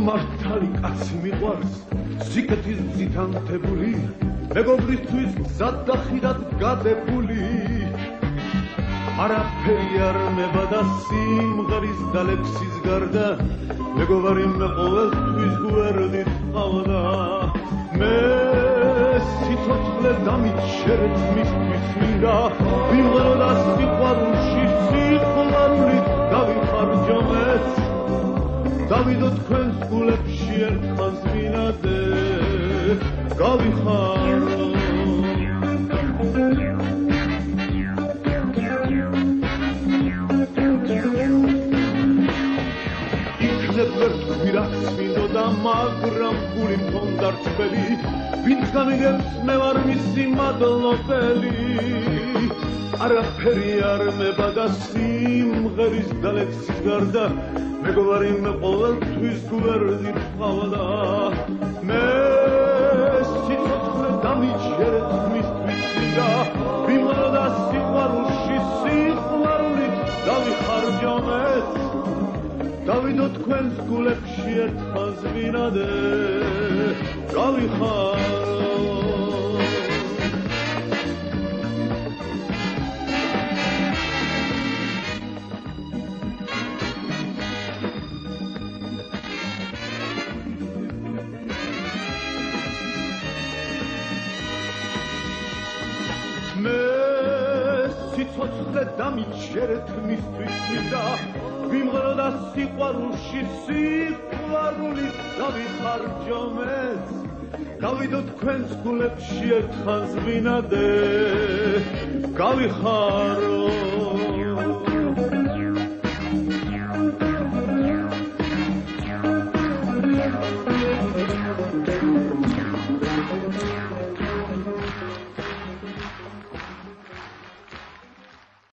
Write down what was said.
მართალი კაცი მიყვარს სიკეთის გზით ანთებული მეგობრისთვის გზად და ხიდად გადებული არაფერი არ მებადა სიმღერის და ლექსის გარდა მეგობარი მე ყოველთვის გვერდით ყავდა მე სიცოცხლე დამიჩერეთ მისთვის მინდა ვიმღეროდა სიყვარულში სიყვარულით დავიხარჯომეთ დავიდო თქვენს გულებში ერთხანს ვინადე გავიხარო იქნებ ვერ თქვი რაც მინდოდა მაგრამ გული მქონდა რწმელი ვინც გამიგებს მე ვარ მისი მადლობელი არაფერი არ მებადა სიმღერის და ლექსის გარდა მეგობარი მე ყოველთვის გვერდით ყავდა მე სიცოცხლე დამიჩერეთ მისთვის მინდა ვიმღეროდა სიყვარულში სიყვარულით დავიხარჯომეთ დავიდო თქვენს გულებში ერთხანს ვინადე გავიხარო სიცოცხლე დამიჩერეთ მისთვის მინდა ვიმღეროდა სიყვარულში სიყვარულით დავიხარჯომეთ გავიდო თქვენს გულებში ერთხანს ვინადე გავიხარო